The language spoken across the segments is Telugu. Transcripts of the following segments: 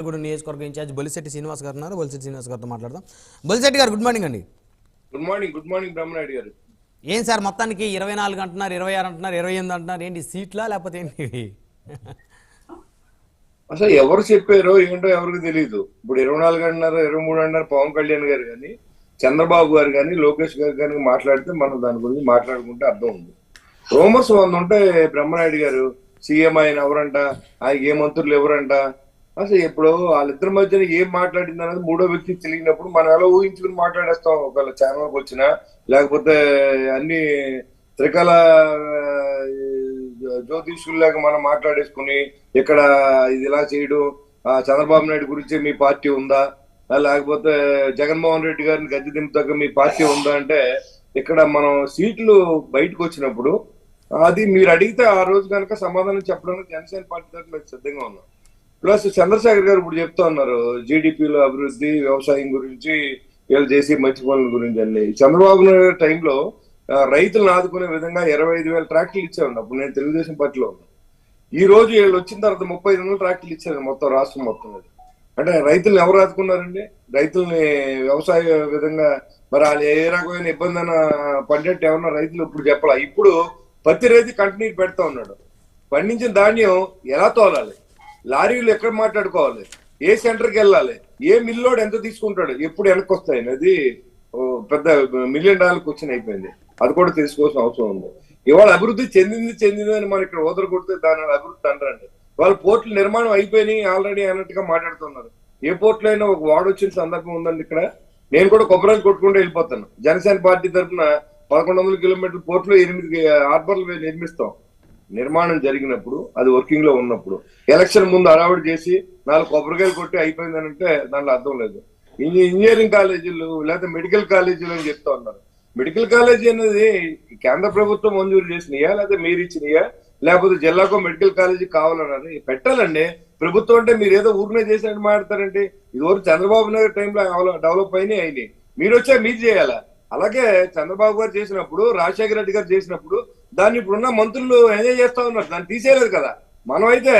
నియోజకవర్గ ఇన్ఛార్జ్ బొలిశెట్టి శ్రీనివాస్ గారు ఉన్నారు. బొలిశెట్టి శ్రీనివాస్ గారితో మాట్లాడదాం. బొలిశెట్టి గారు గుడ్ మార్నింగ్ అండి. గుడ్ మార్నింగ్ బ్రహ్మనాయుడు గారు. ఏం సార్ మొత్తానికి 24 అంటున్నారు, 26 అంటున్నారు, 28 అంటున్నారు, ఏంటి సీట్లా లేకపోతే ఏంటి? అసలు ఎవరు చెప్పారో ఏంటో ఎవరికి తెలియదు. ఇప్పుడు 24 అంటున్నారు, 23 అంటున్నారు. పవన్ కళ్యాణ్ గారు కానీ, చంద్రబాబు గారు కానీ, లోకేష్ గారు కానీ మాట్లాడితే మనం దాని గురించి మాట్లాడుకుంటే అర్థం ఉంది. రూమర్స్ 100 ఉంటే బ్రహ్మనాయుడు గారు సీఎం ఆయన ఎవరంట, ఆయన ఏ మంత్రులు ఎవరంట, అసలు ఇప్పుడు వాళ్ళిద్దరి మధ్యన ఏం మాట్లాడింది అనేది మూడో వ్యక్తి తెలియనప్పుడు మనం ఎలా ఊహించుకుని మాట్లాడేస్తాం. ఒకవేళ ఛానల్కి వచ్చినా లేకపోతే అన్ని త్రికల జ్యోతిష్యుల్లాగా మనం మాట్లాడేసుకుని ఇక్కడ ఇది ఇలా చేయడం, చంద్రబాబు నాయుడు గురించి మీ పార్టీ ఉందా, లేకపోతే జగన్మోహన్ రెడ్డి గారిని గద్దె దింపుతాక మీ పార్టీ ఉందా అంటే ఇక్కడ మనం సీట్లు బయటకు వచ్చినప్పుడు అది మీరు అడిగితే ఆ రోజు కనుక సమాధానం చెప్పడానికి జనసేన పార్టీ తరఫున మేము సిద్ధంగా ఉన్నాం. ప్లస్ చంద్రశేఖర్ గారు ఇప్పుడు చెప్తా ఉన్నారు జీడిపిలో అభివృద్ధి, వ్యవసాయం గురించి, వీళ్ళు చేసి మంచి పనుల గురించి అన్ని. చంద్రబాబు నాయుడు టైంలో రైతులను ఆదుకునే విధంగా 25,000 ట్రాక్టర్లు ఇచ్చారు. అప్పుడు నేను తెలుగుదేశం పార్టీలో ఉన్నాను. ఈ రోజు వీళ్ళు వచ్చిన తర్వాత 35,000 ట్రాక్టర్లు ఇచ్చారు మొత్తం రాష్ట్రం మొత్తం. అంటే రైతులను ఎవరు ఆదుకున్నారండి? రైతుల్ని వ్యవసాయ విధంగా మరి వాళ్ళు ఏ రకమైన ఇబ్బంది అయినా పడ్డట్టు ఏమన్నా రైతులు ఇప్పుడు చెప్పాలా? ఇప్పుడు పత్తి రైతు కంటిన్యూ పెడతా ఉన్నాడు. పండించిన ధాన్యం ఎలా తోలాలి, లారీలు ఎక్కడ మాట్లాడుకోవాలి, ఏ సెంటర్కి వెళ్ళాలి, ఏ మిల్లోడు ఎంత తీసుకుంటాడు, ఎప్పుడు వెనక్కి వస్తాయి అనేది పెద్ద $1 మిలియన్ క్వశ్చన్ అయిపోయింది. అది కూడా తెలుసుకోవాల్సిన అవసరం ఉంది. ఇవాళ అభివృద్ధి చెందింది అని మనం ఇక్కడ ఓదర కొడితే దాని అభివృద్ధి అనరండి. వాళ్ళ పోర్టులు నిర్మాణం అయిపోయినాయి ఆల్రెడీ అన్నట్టుగా మాట్లాడుతున్నారు. ఏ పోర్టులో అయినా ఒక వార్డు వచ్చిన సందర్భం ఉందండి ఇక్కడ. నేను కూడా కొబ్బరిని కొట్టుకుంటూ వెళ్ళిపోతాను. జనసేన పార్టీ తరఫున 1100 కిలోమీటర్ల పోర్టులో 8 హార్బర్లు నిర్మిస్తాం. నిర్మాణం జరిగినప్పుడు అది వర్కింగ్ లో ఉన్నప్పుడు ఎలక్షన్ ముందు అడావిడి చేసి 4 కొబ్బరికాయలు కొట్టి అయిపోయిందని అంటే దాంట్లో అర్థం లేదు. ఇంజనీరింగ్ కాలేజీలు లేకపోతే మెడికల్ కాలేజీలు అని చెప్తా ఉన్నారు. మెడికల్ కాలేజీ అనేది కేంద్ర ప్రభుత్వం మంజూరు చేసినాయా లేకపోతే మీరు ఇచ్చినాయా, లేకపోతే జిల్లాకో మెడికల్ కాలేజీ కావాలన్నది పెట్టాలండి. ప్రభుత్వం అంటే మీరు ఏదో ఊరినే చేసినట్టు మాట్లాడతారంటే ఇదివరకు చంద్రబాబు నాయుడు టైంలో డెవలప్ అయినాయి. మీరు వచ్చా మీరు చేయాలా? అలాగే చంద్రబాబు గారు చేసినప్పుడు, రాజశేఖర రెడ్డి గారు చేసినప్పుడు దాన్ని ఇప్పుడున్న మంత్రులు ఎంజాయ్ చేస్తా ఉన్నారు. దాన్ని తీసేయలేదు కదా. మనం అయితే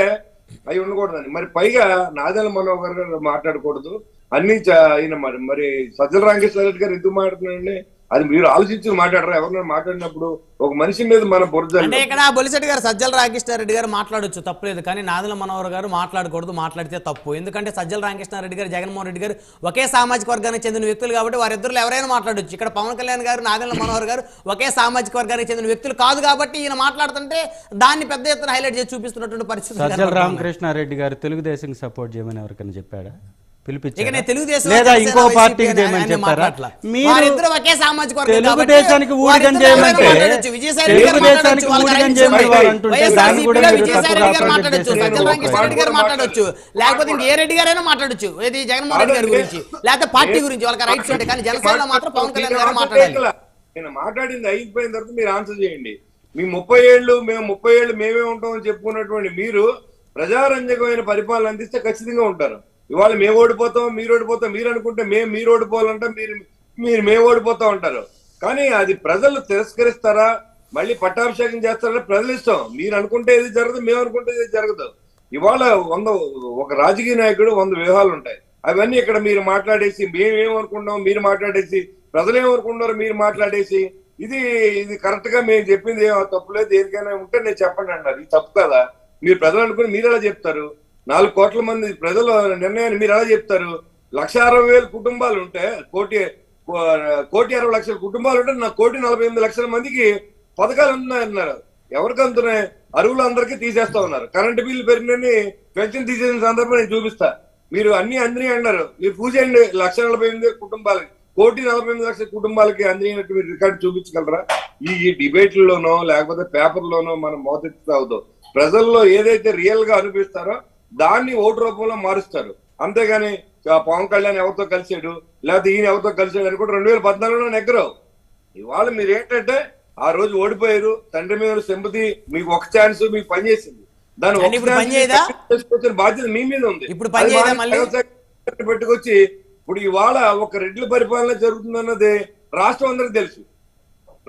అవి ఉండకూడదని. మరి పైగా నాదెళ్ల మనోహర్ గారు మాట్లాడకూడదు అన్ని ఆయన మరి సజ్జల రామకృష్ణ రెడ్డి గారు ఎందుకు మాట్లాడుతున్నారండి? అది మీరు ఆలోచించి మాట్లాడరా? ఎవరైనా మాట్లాడినప్పుడు ఒక మనిషి మీద మన బురద అంటే ఇక్కడ బొలిశెట్టి గారు సజ్జల రామకృష్ణారెడ్డి గారు మాట్లాడొచ్చు, తప్పలేదు. కానీ నాదెళ్ల మనోహర్ గారు మాట్లాడకూడదు, మాట్లాడితే తప్పు. ఎందుకంటే సజ్జల రామకృష్ణారెడ్డి గారు, జగన్మోహన్ రెడ్డి గారు ఒకే సామాజిక వర్గానికి చెందిన వ్యక్తులు కాబట్టి వారిద్దరు ఎవరైనా మాట్లాడొచ్చు. ఇక్కడ పవన్ కళ్యాణ్ గారు, నాదెళ్ల మనోహర్ గారు ఒకే సామాజిక వర్గానికి చెందిన వ్యక్తులు కాదు కాబట్టి ఈయన మాట్లాడుతుంటే దాన్ని పెద్ద ఎత్తున హైలైట్ చేసి చూపిస్తున్నటువంటి పరిస్థితి. సజ్జల రామకృష్ణారెడ్డి గారు తెలుగుదేశం సపోర్ట్ చేయమని ఎవరికైనా చెప్పాడా? లేదా ఇంకో పార్టీకి చేయమని చెప్పారా? తెలుగుదేశానికి ఊడిగం చేయమంటే తెలుగుదేశానికి ఊడిగం చేయమని వారు అంటుంటే దాన్ని కూడా మాట్లాడొచ్చు, లేకపోతే ఇంకే రెడ్డి గారైనా మాట్లాడొచ్చు, ఏది జగన్మోహన్ రెడ్డి గారి గురించి లేకపోతే పార్టీ గురించి వాళ్ళకి రైట్స్ ఉంటాయి. కానీ జనసేన మాత్రం పవన్ కళ్యాణ్ గారు మాట్లాడాలి. నేను మాట్లాడింది అయిపోయిన తర్వాత మీరు ఆన్సర్ చేయండి. మీ 30 ఏళ్ళు మేము 30 ఏళ్ళు మేమే ఉంటామని చెప్పుకున్నటువంటి మీరు ప్రజారంజకమైన పరిపాలన అందిస్తే ఖచ్చితంగా ఉంటారు. ఇవాళ మేము ఓడిపోతాం, మీరు ఓడిపోతాం, మీరు అనుకుంటే మీరు ఓడిపోవాలంటే మేము ఓడిపోతాం అంటారు. కానీ అది ప్రజలు తిరస్కరిస్తారా, మళ్ళీ పట్టాభిషేకం చేస్తారా ప్రజలు ఇష్టం. మీరు అనుకుంటే ఇది జరగదు, మేము అనుకుంటే ఇది జరగదు. ఇవాళ ఒక రాజకీయ నాయకుడు 100 వ్యూహాలు ఉంటాయి. అవన్నీ ఇక్కడ మీరు మాట్లాడేసి మేమేమనుకుంటాం మీరు మాట్లాడేసి, ప్రజలు ఏమనుకుంటారో మీరు మాట్లాడేసి, ఇది కరెక్ట్ గా మేము చెప్పింది తప్పులేదు, దేనికైనా ఉంటే నేను చెప్పండి అన్నారు. ఇది తప్పు కదా. మీరు ప్రజలు అనుకుని మీరు ఎలా చెప్తారు? 4 కోట్ల మంది ప్రజల నిర్ణయాన్ని మీరు ఎలా చెప్తారు? 1,60,000 కుటుంబాలు ఉంటే 1,60,00,000 కుటుంబాలు ఉంటే 1,48,00,000 మందికి పథకాలు ఉన్నాయన్నారు. ఎవరికి అందుతున్నాయి? అరువులు అందరికీ తీసేస్తా ఉన్నారు. కరెంటు బిల్లు పెరిగినని పెన్షన్ తీసేసిన సందర్భం నేను చూపిస్తా. మీరు అన్ని అన్నారు. మీరు పూజేయండి 1,48,000 కుటుంబాలకి, 1,48,00,000 కుటుంబాలకి అందినట్టు మీరు రికార్డు చూపించగలరా? ఈ డిబేట్లలోనో లేకపోతే పేపర్లోనో మనం మోతెత్తుతా అవుతాం. ప్రజల్లో ఏదైతే రియల్ గా అనిపిస్తారో దాన్ని ఓటు రూపంలో మారుస్తారు. అంతేగాని పవన్ కళ్యాణ్ ఎవరితో కలిసాడు లేకపోతే ఈయన ఎవరితో కలిసాడు అని కూడా 2014లో నెగ్గరావు. ఇవాళ మీరు ఏంటంటే ఆ రోజు ఓడిపోయారు, తండ్రి మీద సింపతి, మీకు ఒక ఛాన్స్ మీకు పనిచేసింది, దాని బాధ్యత మీ మీద ఉంది. పెట్టుకొచ్చి ఇప్పుడు ఇవాళ ఒక రెడ్ల పరిపాలన జరుగుతుందన్నది రాష్ట్రం అందరికి తెలుసు.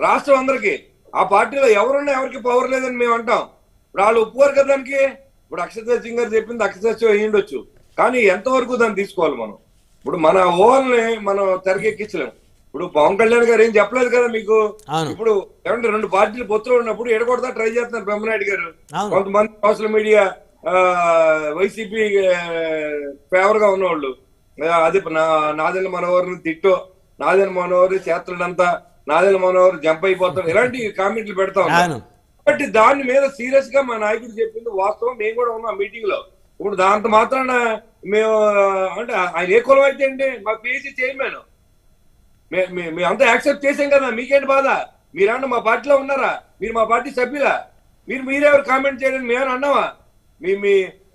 రాష్ట్రం అందరికి ఆ పార్టీలో ఎవరున్నా ఎవరికి పవర్ లేదని మేము అంటాం. ఇప్పుడు వాళ్ళు ఒప్పుకోరు కదా దానికి. ఇప్పుడు అక్షయ్ సింగ్ గారు చెప్పింది అక్షయ్ అయ్యిండొచ్చు, కానీ ఎంతవరకు దాన్ని తీసుకోవాలి మనం? ఇప్పుడు మన ఊహల్ని మనం తెరకెక్కించలేము. ఇప్పుడు పవన్ కళ్యాణ్ గారు ఏం చెప్పలేదు కదా మీకు. ఇప్పుడు ఏమంటే 2 పార్టీలు పొత్తులు ఉన్నప్పుడు ఎడగొడతా ట్రై చేస్తున్నారు బ్రహ్మనాయుడు గారు. కొంతమంది సోషల్ మీడియా వైసీపీ ఫేవర్ గా ఉన్నవాళ్ళు అది నాదెండ్ల మనోహర్ని తిట్టో, నాదెండ్ల మనోహర్ చేతులంతా, నాదెండ్ల మనోహర్ జంప్ అయిపోతాడు, ఇలాంటి కామెంట్లు పెడతా ఉన్నారు. కాబట్టి దాని మీద సీరియస్ గా మా నాయకుడు చెప్పింది వాస్తవం. మేము కూడా ఉన్నాం మీటింగ్ లో. ఇప్పుడు దాంతో మాత్రాన మేము అంటే ఆయన ఏ కులం అయితే అండి, మా పిహెచ్సి చైర్మన్, మేము అంతా యాక్సెప్ట్ చేసాం కదా, మీకేంటి బాధ? మీరన్నా మా పార్టీలో ఉన్నారా? మీరు మా పార్టీ సభ్యులా? మీరెవరు కామెంట్ చేయడానికి మేమని అన్నావా?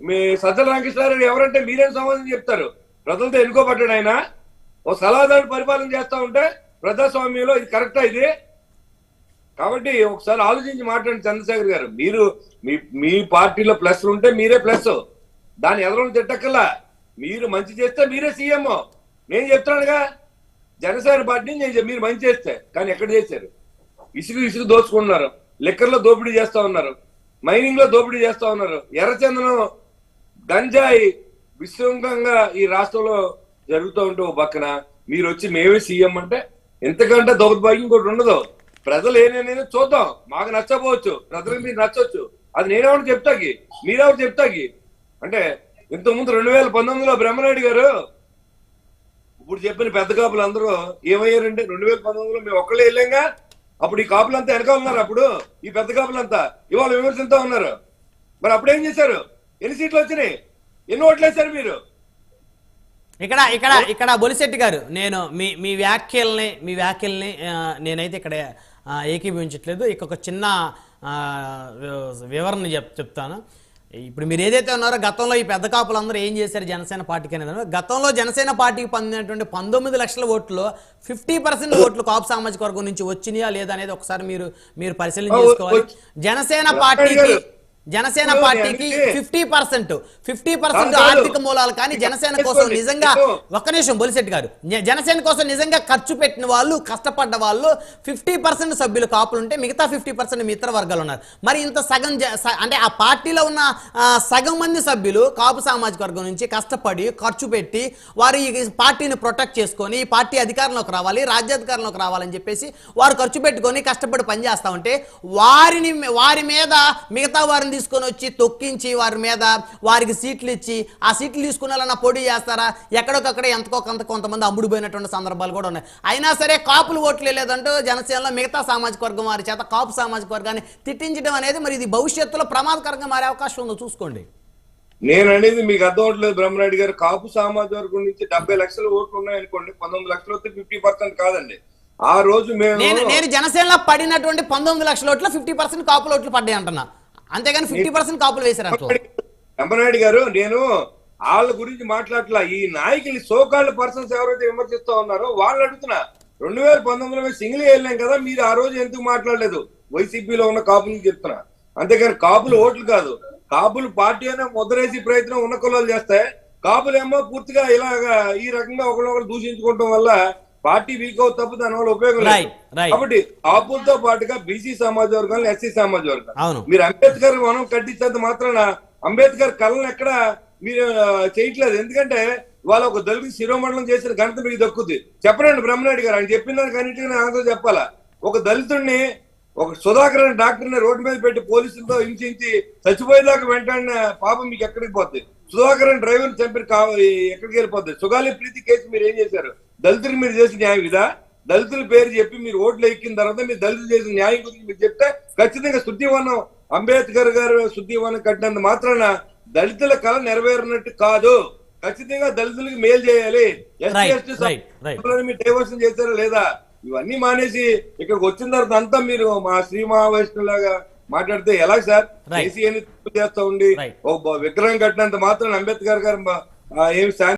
మీ సజ్జల రామకృష్ణారెడ్డి ఎవరంటే మీరేం సమాధానం చెప్తారు? ప్రజలతో ఎన్నుకోబడ్డాడు ఆయన. ఓ సలహాదారు పరిపాలన చేస్తా ఉంటే ప్రజాస్వామ్యంలో ఇది కరెక్టా ఇది? కాబట్టి ఒకసారి ఆలోచించి మాట్లాడండి చంద్రశేఖర్ గారు. మీరు మీ పార్టీలో ప్లస్ ఉంటే మీరే ప్లస్, దాన్ని ఎదరని తిట్టక్కల్లా. మీరు మంచి చేస్తే మీరే సీఎం. నేను చెప్తున్నానుగా, జనసేన పార్టీని మీరు మంచి చేస్తే, కానీ ఎక్కడ చేశారు? ఇసుకు దోచుకుంటున్నారు, లిక్కర్లో దోపిడీ చేస్తా ఉన్నారు, మైనింగ్ లో దోపిడీ చేస్తా ఉన్నారు, ఎర్రచందనం, గంజాయి విశృంఖంగా ఈ రాష్ట్రంలో జరుగుతూ ఉంటే ఓ పక్కన మీరు వచ్చి మేమే సీఎం అంటే ఎంతకంటే దౌర్భాగ్యం ఇంకోటి ఉండదు. ప్రజలు ఏనేనే చూద్దాం, మాకు నచ్చపోవచ్చు, ప్రజలకు మీరు నచ్చవచ్చు, అది నేనెవరు చెప్తాకి, మీరెవరు చెప్తాకి. అంటే ఇంతకుముందు 2019లో బ్రహ్మనాయుడు గారు ఇప్పుడు చెప్పిన పెద్ద కాపులు అందరూ ఏమయ్యారంటే 2019లో మేము ఒక్కళ్ళే వెళ్ళాంగా. అప్పుడు ఈ కాపులంతా వెనక ఉన్నారు. అప్పుడు ఈ పెద్ద కాపులంతా ఇవాళ విమర్శిస్తూ ఉన్నారు. మరి అప్పుడు ఏం చేశారు? ఎన్ని సీట్లు వచ్చినాయి? ఎన్ని ఓట్లు వేశారు మీరు? ఇక్కడ బొలిశెట్టి గారు, నేను మీ వ్యాఖ్యల్ని నేనైతే ఇక్కడ ఏకీభవించట్లేదు. ఒక చిన్న వివరణ చెప్తాను. ఇప్పుడు మీరు ఏదైతే ఉన్నారో గతంలో ఈ పెద్ద కాపులందరూ ఏం చేశారు జనసేన పార్టీకి అనేది, గతంలో జనసేన పార్టీకి పొందినటువంటి 19 లక్షల ఓట్లు 50% ఓట్లు కాపు సామాజిక వర్గం నుంచి వచ్చినాయా లేదా అనేది ఒకసారి మీరు పరిశీలన చేసుకోవాలి. జనసేన పార్టీకి 50% ఆర్థిక మూలాలు కానీ జనసేన కోసం నిజంగా, ఒక్క నిమిషం బొలిశెట్టి గారు, జనసేన కోసం నిజంగా ఖర్చు పెట్టిన వాళ్ళు, కష్టపడ్డ వాళ్ళు 50% సభ్యులు కాపులు ఉంటే మిగతా 50% మిత్ర వర్గాలు ఉన్నారు. మరి ఇంత సగం అంటే ఆ పార్టీలో ఉన్న సగం మంది సభ్యులు కాపు సామాజిక వర్గం నుంచి కష్టపడి ఖర్చు పెట్టి వారు ఈ పార్టీని ప్రొటెక్ట్ చేసుకొని ఈ పార్టీ అధికారంలోకి రావాలి, రాజ్యాధికారంలోకి రావాలని చెప్పేసి వారు ఖర్చు పెట్టుకొని కష్టపడి పనిచేస్తా ఉంటే వారి మీద మిగతా వారిని తీసుకొని వచ్చి తొక్కించి వారి మీద వారికి సీట్లు ఇచ్చి ఆ సీట్లు తీసుకున్న పోటీ చేస్తారా? ఎక్కడికక్కడ ఎంతకో కొంతమంది అమ్ముడుపోయినటువంటి సందర్భాలు కూడా ఉన్నాయి. అయినా సరే కాపులు ఓట్లు లేదంటూ జనసేనలో మిగతా సామాజిక వర్గం వారి చేత కాపు సామాజిక వర్గాన్ని తిట్టించడం అనేది మరి ఇది భవిష్యత్తులో ప్రమాదకరంగా మారే అవకాశం ఉందో చూసుకోండి. నేను అనేది మీకు అర్థం అవట్లేదు బ్రహ్మనాయుడు గారు. కాపు సామాజిక వర్గం నుంచి 70 లక్షల ఓట్లు ఉన్నాయనుకోండి, 19 లక్షలు వస్తే 50% కాదండి. ఆ రోజు నేను జనసేనలో పడినటువంటి 19 లక్షల ఓట్లు 50% కాపుల ఓట్లు పడ్డాయి అంటున్నా, అంతేగాని 50% కాపులు వేశారు. బ్రహ్మనాయుడు గారు, నేను వాళ్ళ గురించి మాట్లాడట్లా. ఈ నాయకులు సోకాళ్ళ పర్సన్స్ ఎవరైతే విమర్శిస్తా ఉన్నారో వాళ్ళు అడుగుతున్నా. 2019లో సింగిల్ వెళ్ళాం కదా, మీరు ఆ రోజు ఎందుకు మాట్లాడలేదు? వైసీపీలో ఉన్న కాపులు చెప్తున్నా, అంతేగాని కాపులు ఓట్లు కాదు. కాపులు పార్టీ అయినా ముద్రేసి ప్రయత్నం ఉన్న కులాలు చేస్తాయి. కాపులేమో పూర్తిగా ఇలాగా ఈ రకంగా ఒకరినొకరు దూషించుకోవడం వల్ల పార్టీ వీక్ అవుతుంది తప్ప దాని వల్ల ఉపయోగం లేదు. కాబట్టి కాపులతో పాటుగా బీసీ సమాజ వర్గాలు, ఎస్సీ సమాజ వర్గాలు, మీరు అంబేద్కర్ మనం కట్టించేంత మాత్రాన అంబేద్కర్ కళను ఎక్కడ మీరు చేయట్లేదు. ఎందుకంటే వాళ్ళ ఒక దళిత శిరోమండలం చేసిన ఘనత మీకు దక్కుద్ది. చెప్పనండి బ్రహ్మనాయుడు గారు, ఆయన చెప్పిన దానికి అన్నిటికీ ఆన్సర్ చెప్పాలా. ఒక దళితుడిని, ఒక సుధాకర్ అనే డాక్టర్ని రోడ్డు మీద పెట్టి పోలీసులతో హింసించి చచ్చిపోయేదాకా వెంటనే పాపం మీకు ఎక్కడికి పోద్ది? సుధాకర్ అని డ్రైవర్ చంపి ఎక్కడికి వెళ్ళిపోద్ది? సుగాలి ప్రీతి కేసు మీరు ఏం చేశారు? దళితులు మీరు చేసిన న్యాయం ఇదా? దళితుల పేరు చెప్పి మీరు ఓట్లు ఎక్కిన తర్వాత మీరు దళితులు చేసిన న్యాయం గురించి మీరు చెప్తే ఖచ్చితంగా శుద్ధివనం, అంబేద్కర్ గారు శుద్ధివనం కట్టినంత మాత్రాన దళితుల కళ నెరవేరినట్టు కాదు. ఖచ్చితంగా దళితులకు మేలు చేయాలి. మీరు డైవర్షన్ చేశారా లేదా? ఇవన్నీ మానేసి ఇక్కడికి వచ్చిన తర్వాత అంతా మీరు మా శ్రీ మహావైష్ణులాగా మాట్లాడితే ఎలా సార్? కేసీఆర్ చేస్తా ఉండి ఒక విగ్రహం కట్టినంత మాత్రం అంబేద్కర్ గారు ఏమి